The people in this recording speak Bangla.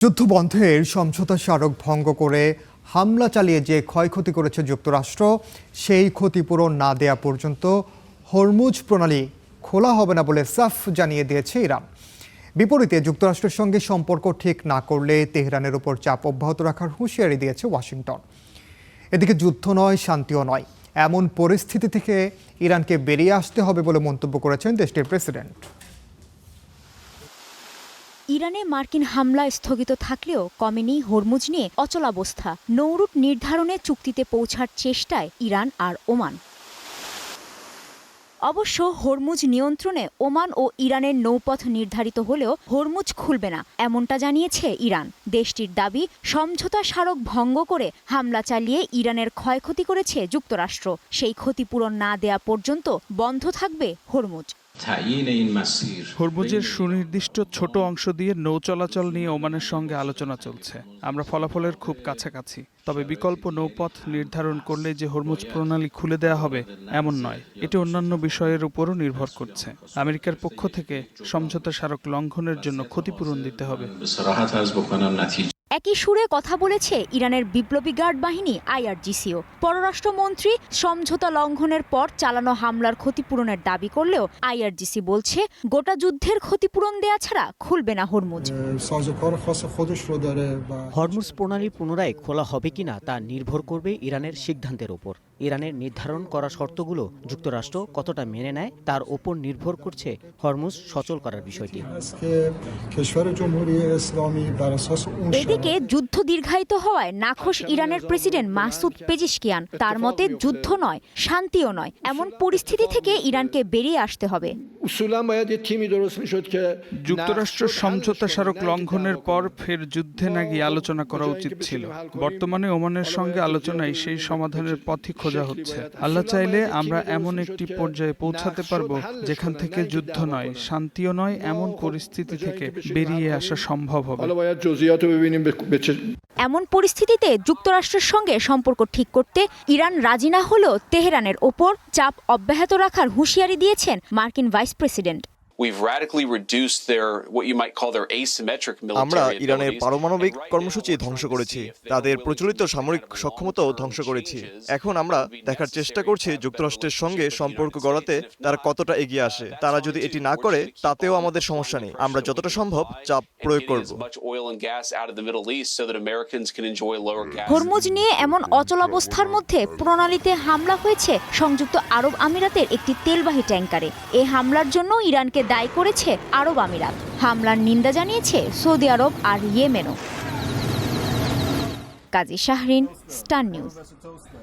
যুদ্ধবন্ধের সমঝোতা স্মারক ভঙ্গ করে হামলা চালিয়ে যে ক্ষয়ক্ষতি করেছে যুক্তরাষ্ট্র সেই ক্ষতিপূরণ না দেয়া পর্যন্ত হরমুজ প্রণালী খোলা হবে না বলে সাফ জানিয়ে দিয়েছে ইরান। বিপরীতে যুক্তরাষ্ট্রের সঙ্গে সম্পর্ক ঠিক না করলে তেহরানের উপর চাপ অব্যাহত রাখার হুঁশিয়ারি দিয়েছে ওয়াশিংটন। এদিকে যুদ্ধ নয়, শান্তিও নয়, এমন পরিস্থিতি থেকে ইরানকে বেরিয়ে আসতে হবে বলে মন্তব্য করেছেন দেশটির প্রেসিডেন্ট। ইরানে মার্কিন হামলা স্থগিত থাকলেও কমেনি হরমুজ নিয়ে অচলাবস্থা। নৌরুট নির্ধারণে চুক্তিতে পৌঁছার চেষ্টায় ইরান আর ওমান। অবশ্য হরমুজ নিয়ন্ত্রণে ওমান ও ইরানের নৌপথ নির্ধারিত হলেও হরমুজ খুলবে না, এমনটা জানিয়েছে ইরান। দেশটির দাবি, সমঝোতা স্মারক ভঙ্গ করে হামলা চালিয়ে ইরানের ক্ষয়ক্ষতি করেছে যুক্তরাষ্ট্র। সেই ক্ষতিপূরণ না দেয়া পর্যন্ত বন্ধ থাকবে হরমুজ। হরমুজের সুনির্দিষ্ট ছোট অংশ দিয়ে নৌ চলাচল নিয়ে ওমানের সঙ্গে আলোচনা চলছে। আমরা ফলাফলের খুব কাছাকাছি। তবে বিকল্প নৌপথ নির্ধারণ করলে যে হরমুজ প্রণালী খুলে দেওয়া হবে এমন নয়, এটি অন্যান্য বিষয়ের উপরও নির্ভর করছে। আমেরিকার পক্ষ থেকে সমঝোতা স্মারক লঙ্ঘনের জন্য ক্ষতিপূরণ দিতে হবে। একই সুরে কথা বলেছে ইরানের বিপ্লবী গার্ড বাহিনী IRGCও। পররাষ্ট্রমন্ত্রী সমঝোতা লঙ্ঘনের পর চালানো হামলার ক্ষতিপূরণের দাবি করলেও IRGC বলছে গোটা যুদ্ধের ক্ষতিপূরণ দেয়া ছাড়া খুলবে না হরমুজ। হরমুজ প্রণালী পুনরায় খোলা হবে কিনা তা নির্ভর করবে ইরানের সিদ্ধান্তের ওপর। ইরানের নির্ধারণ করা শর্তগুলো যুক্তরাষ্ট্র কতটা মেনে নেয় তার ওপর নির্ভর করছে হরমুজ সচল করার বিষয়টি। এদিকে যুদ্ধ দীর্ঘায়িত হওয়ায় নাখোশ ইরানের প্রেসিডেন্ট মাসুদ পেজিশকিয়ান। তার মতে যুদ্ধ নয়, শান্তিও নয়, এমন পরিস্থিতি থেকে ইরানকে বেরিয়ে আসতে হবে। যুক্তরাষ্ট্র সমঝোতা স্মারক লঙ্ঘনের পর ফের যুদ্ধে না গিয়ে আলোচনা করা উচিত ছিল। বর্তমানে ওমানের সঙ্গে আলোচনায় সেই সমাধানের পথই খোঁজা হচ্ছে। আল্লাহ চাইলে আমরা এমন একটি পর্যায়ে পৌঁছাতে পারব যেখান থেকে যুদ্ধ নয়, শান্তিও নয়, এমন পরিস্থিতি থেকে বেরিয়ে আসা সম্ভব হবে। এমন পরিস্থিতিতে যুক্তরাষ্ট্রের সঙ্গে সম্পর্ক ঠিক করতে ইরান রাজি না হলেও তেহরানের ওপর চাপ অব্যাহত রাখার হুঁশিয়ারি দিয়েছেন মার্কিন ভাইস প্রেসিডেন্ট। আমরা ইরানের পারমাণবিক কর্মসূচি ধ্বংস করেছি, তাদের প্রচলিত সামরিক সক্ষমতাও ধ্বংস করেছি। এখন আমরা দেখার চেষ্টা করছি যুক্তরাষ্ট্রের সঙ্গে সম্পর্ক গড়াতে তারা কতটা এগিয়ে আসে। তারা যদি এটি না করে তাতেও আমাদের সমস্যা নেই, আমরা যতটা সম্ভব চাপ প্রয়োগ করব। হরমুজ নিয়ে এমন অচলাবস্থার মধ্যে প্রণালীতে হামলা হয়েছে সংযুক্ত আরব আমিরাতের একটি তেলবাহী ট্যাংকারে। এই হামলার জন্য ইরানকে দায়ী করেছে আরব আমিরাত। হামলার নিন্দা জানিয়েছে সৌদি আরব আর ইয়েমেনও। কাজী শাহরিন, স্টার নিউজ।